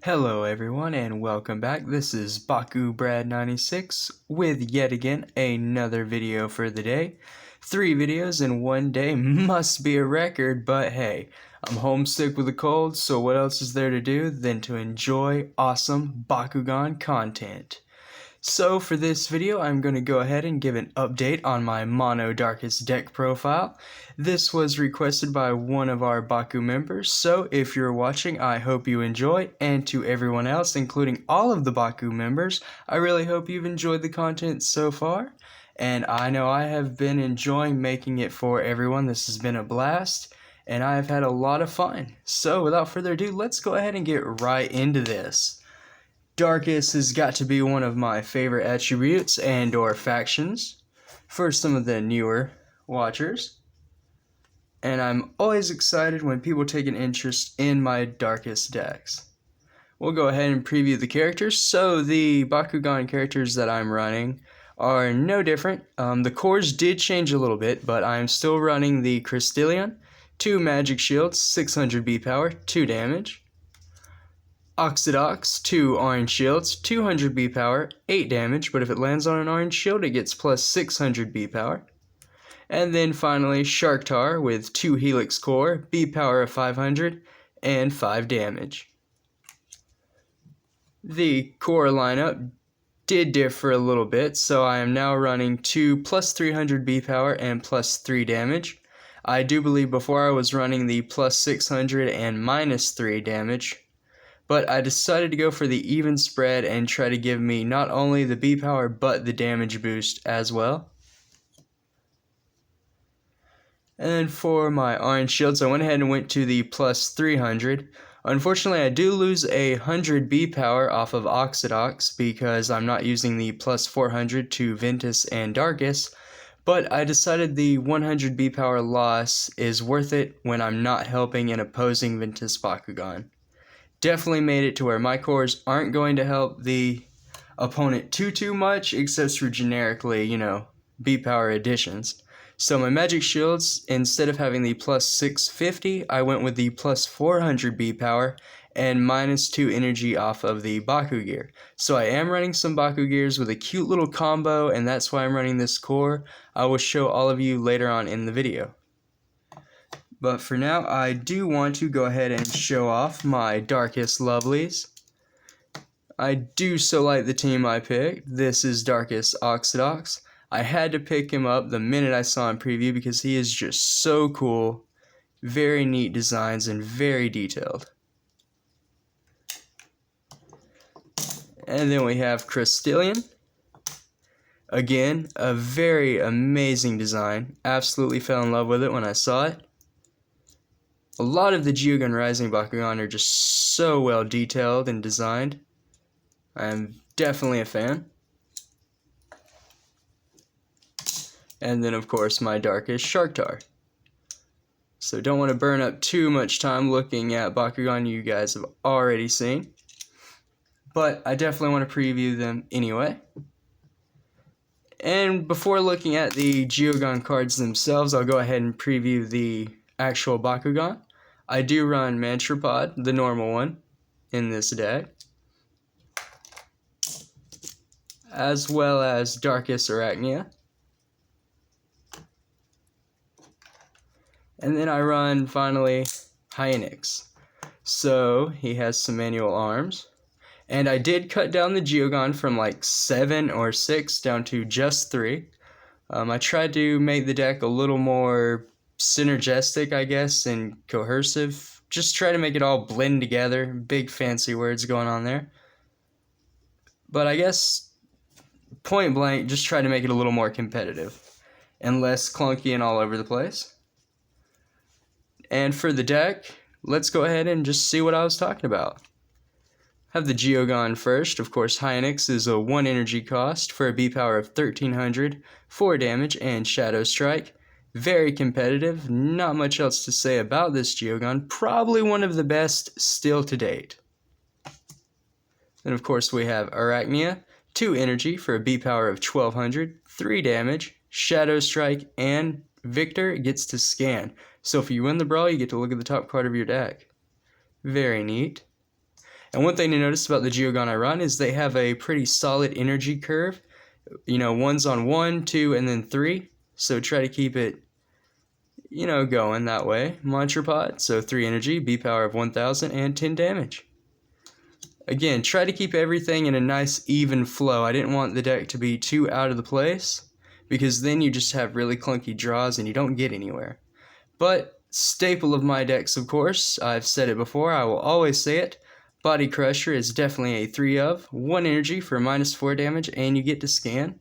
Hello everyone and welcome back. This is BakuBrad96 with yet again another video for the day. 3 videos in one day must be a record, but hey, I'm homesick with a cold, so what else is there to do than to enjoy awesome Bakugan content. So for this video, I'm going to go ahead and give an update on my Mono Darkus deck profile. This was requested by one of our Baku members, so if you're watching, I hope you enjoy, and to everyone else, including all of the Baku members, I really hope you've enjoyed the content so far, and I know I have been enjoying making it for everyone. This has been a blast, and I've had a lot of fun. So without further ado, let's go ahead and get right into this. Darkus has got to be one of my favorite attributes and or factions for some of the newer watchers. And I'm always excited when people take an interest in my Darkus decks. We'll go ahead and preview the characters. So the Bakugan characters that I'm running are no different. The cores did change a little bit, but I'm still running the Crystallion, 2 magic shields, 600 B power, 2 damage. Oxidox, 2 orange shields, 200 B power, 8 damage, but if it lands on an orange shield, it gets plus 600 B power. And then finally, Sharktar with 2 Helix core, B power of 500, and 5 damage. The core lineup did differ a little bit, so I am now running 2 plus 300 B power and plus 3 damage. I do believe before I was running the plus 600 and minus 3 damage. But I decided to go for the even spread and try to give me not only the B power but the damage boost as well. And then for my orange shields, I went ahead and went to the plus 300. Unfortunately, I do lose 100 B power off of Oxidox because I'm not using the plus 400 to Ventus and Darkus. But I decided the 100 B power loss is worth it when I'm not helping an opposing Ventus Bakugan. Definitely made it to where my cores aren't going to help the opponent too much, except for generically, B power additions. So my magic shields, instead of having the plus 650, I went with the plus 400 B power and minus 2 energy off of the Baku gear. So I am running some Baku gears with a cute little combo, and that's why I'm running this core. I will show all of you later on in the video. But for now, I do want to go ahead and show off my Darkus lovelies. I do so like the team I picked. This is Darkus Oxidox. I had to pick him up the minute I saw him preview because he is just so cool. Very neat designs and very detailed. And then we have Crystallion. Again, a very amazing design. Absolutely fell in love with it when I saw it. A lot of the Geogan Rising Bakugan are just so well detailed and designed. I'm definitely a fan. And then of course my Darkus Sharktar. So don't want to burn up too much time looking at Bakugan you guys have already seen. But I definitely want to preview them anyway. And before looking at the Geogan cards themselves, I'll go ahead and preview the actual Bakugan. I do run Mantrapod, the normal one, in this deck, as well as Darkus Arachnia. And then I run, finally, Hynix. So, he has some manual arms. And I did cut down the Geogan from like 7 or 6 down to just 3. I tried to make the deck a little more synergistic, I guess, and cohesive. Just try to make it all blend together. Big fancy words going on there. But I guess, point blank, just try to make it a little more competitive and less clunky and all over the place. And for the deck, let's go ahead and just see what I was talking about. Have the Geogan first. Of course, Hynix is a 1 energy cost for a B power of 1300, 4 damage, and Shadow Strike. Very competitive. Not much else to say about this Geogan. Probably one of the best still to date. Then of course we have Arachnia, 2 energy for a B power of 1200, 3 damage, Shadow Strike, and Victor gets to scan. So if you win the brawl, you get to look at the top card of your deck. Very neat. And one thing to notice about the Geogan I run is they have a pretty solid energy curve. You know, one's on 1, 2, and then 3. So try to keep it, you know, going that way. Mantra Pod, so 3 energy, B power of 1000, and 10 damage. Again, try to keep everything in a nice even flow. I didn't want the deck to be too out of the place, because then you just have really clunky draws and you don't get anywhere. But staple of my decks, of course, I've said it before, I will always say it, Body Crusher is definitely a 3 of, 1 energy for -4 damage, and you get to scan.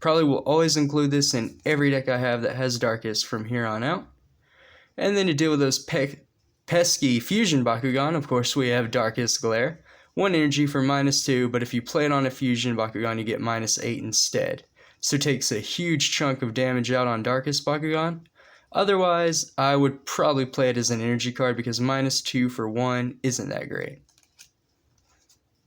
Probably will always include this in every deck I have that has Darkus from here on out. And then to deal with those pesky fusion Bakugan, of course we have Darkus Glare. 1 energy for -2, but if you play it on a fusion Bakugan, you get -8 instead. So it takes a huge chunk of damage out on Darkus Bakugan. Otherwise, I would probably play it as an energy card because -2 for 1 isn't that great.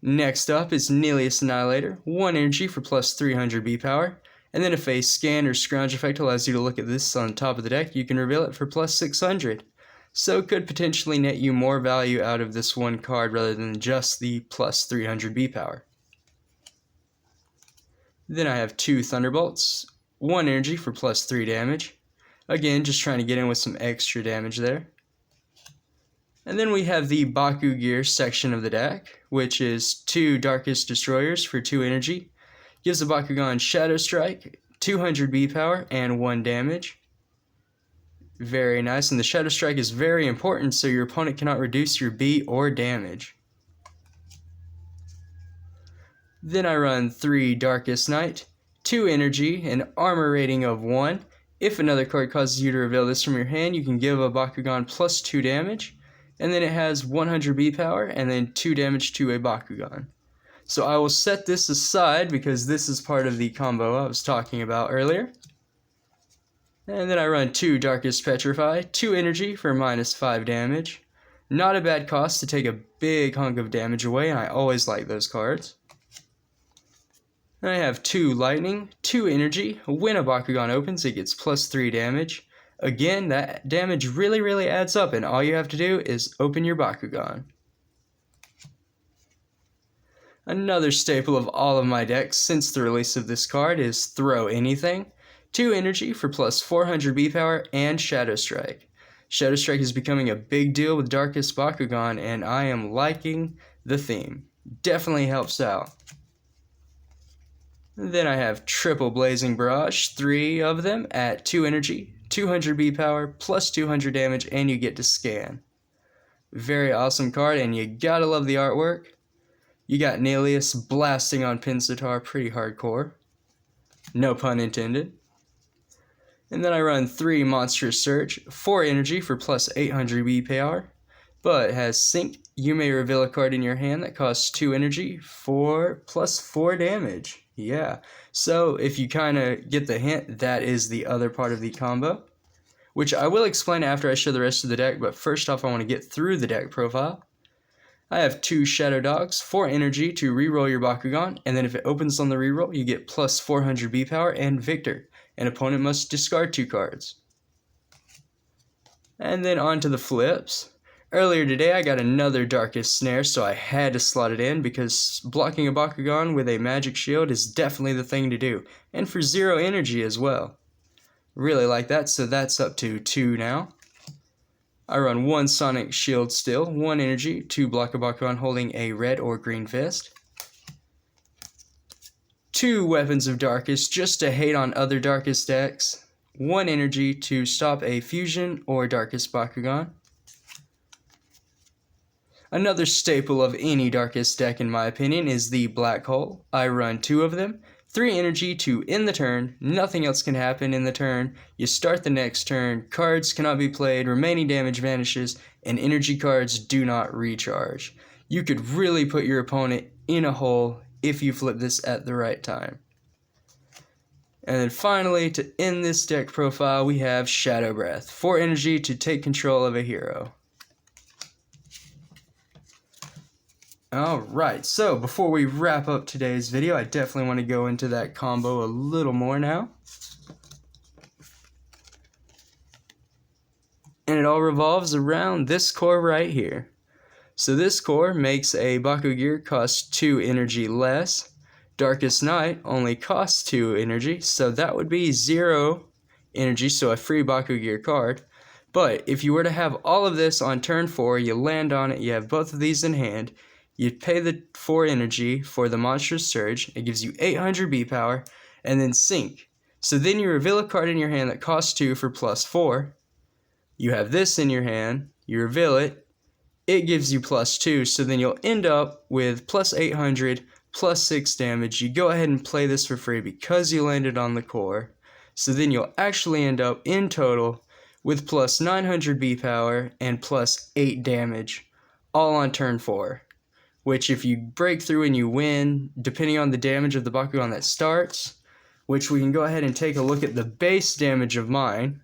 Next up is Nelius Annihilator, 1 energy for +300 B power, and then if a scan or scrounge effect allows you to look at this on top of the deck, you can reveal it for +600. So it could potentially net you more value out of this one card rather than just the +300 B power. Then I have 2 Thunderbolts, 1 energy for +3 damage. Again, just trying to get in with some extra damage there. And then we have the Baku Gear section of the deck, which is 2 Darkus Destroyers for 2 energy. Gives the Bakugan Shadow Strike, 200 B power, and 1 damage. Very nice, and the Shadow Strike is very important so your opponent cannot reduce your B or damage. Then I run 3 Darkest Night, 2 energy, an armor rating of 1. If another card causes you to reveal this from your hand, you can give a Bakugan +2 damage. And then it has 100 B power and then 2 damage to a Bakugan. So I will set this aside because this is part of the combo I was talking about earlier. And then I run 2 Darkest Petrify, 2 energy for -5 damage. Not a bad cost to take a big hunk of damage away, and I always like those cards. Then I have 2 Lightning, 2 energy. When a Bakugan opens, it gets +3 damage. Again, that damage really adds up, and all you have to do is open your Bakugan. Another staple of all of my decks since the release of this card is Throw Anything. 2 energy for +400 B power and Shadow Strike. Shadow Strike is becoming a big deal with Darkus Bakugan, and I am liking the theme. Definitely helps out. Then I have Triple Blazing Barrage, 3 of them at 2 energy. 200 B power, +200 damage, and you get to scan. Very awesome card, and you gotta love the artwork. You got Nelius blasting on Pensitar, pretty hardcore. No pun intended. And then I run 3 Monstrous Surge, 4 energy for +800 B power, but has Sync. You may reveal a card in your hand that costs 2 energy for +4 damage. Yeah, so if you kind of get the hint, that is the other part of the combo, which I will explain after I show the rest of the deck, but first off I want to get through the deck profile. I have 2 Shadow Dogs, 4 energy to reroll your Bakugan, and then if it opens on the reroll, you get +400 B power and Victor. An opponent must discard 2 cards. And then on to the flips. Earlier today I got another Darkest Snare, so I had to slot it in because blocking a Bakugan with a magic shield is definitely the thing to do, and for 0 energy as well. Really like that, so that's up to 2 now. I run 1 Sonic Shield still, 1 energy to block a Bakugan holding a red or green fist. 2 Weapons of Darkus just to hate on other Darkus decks. 1 energy to stop a fusion or Darkus Bakugan. Another staple of any Darkest deck in my opinion is the Black Hole. I run 2 of them. 3 energy to end the turn, nothing else can happen in the turn, you start the next turn, cards cannot be played, remaining damage vanishes, and energy cards do not recharge. You could really put your opponent in a hole if you flip this at the right time. And then finally, to end this deck profile, we have Shadow Breath. 4 energy to take control of a hero. Alright, so before we wrap up today's video, I definitely want to go into that combo a little more now. And it all revolves around this core right here. So this core makes a Baku gear cost 2 energy less. Darkest Night only costs 2 energy, so that would be 0 energy, so a free Baku gear card. But if you were to have all of this on turn 4, you land on it, you have both of these in hand, you pay the 4 energy for the Monstrous Surge, it gives you 800 B power, and then Sync. So then you reveal a card in your hand that costs 2 for plus 4. You have this in your hand, you reveal it, it gives you plus 2, so then you'll end up with plus 800, plus 6 damage. You go ahead and play this for free because you landed on the core. So then you'll actually end up in total with plus 900 B power and plus 8 damage, all on turn 4. Which if you break through and you win, depending on the damage of the Bakugan that starts, which we can go ahead and take a look at the base damage of mine,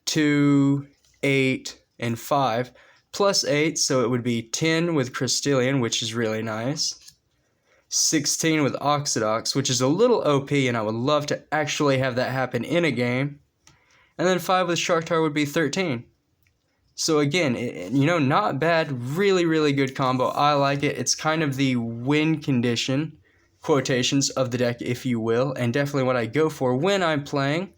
2, 8, and 5, plus 8, so it would be 10 with Crystallion, which is really nice. 16 with Oxidox, which is a little OP, and I would love to actually have that happen in a game. And then 5 with Sharktar would be 13. So again, not bad, really, really good combo. I like it. It's kind of the win condition, quotations, of the deck, if you will, and definitely what I go for when I'm playing.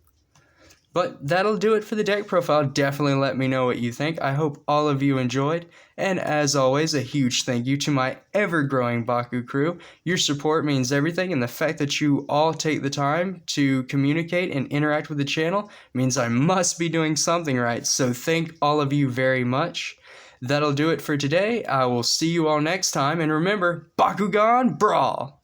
But that'll do it for the deck profile. Definitely let me know what you think. I hope all of you enjoyed. And as always, a huge thank you to my ever-growing Baku crew. Your support means everything, and the fact that you all take the time to communicate and interact with the channel means I must be doing something right. So thank all of you very much. That'll do it for today. I will see you all next time. And remember, Bakugan Brawl!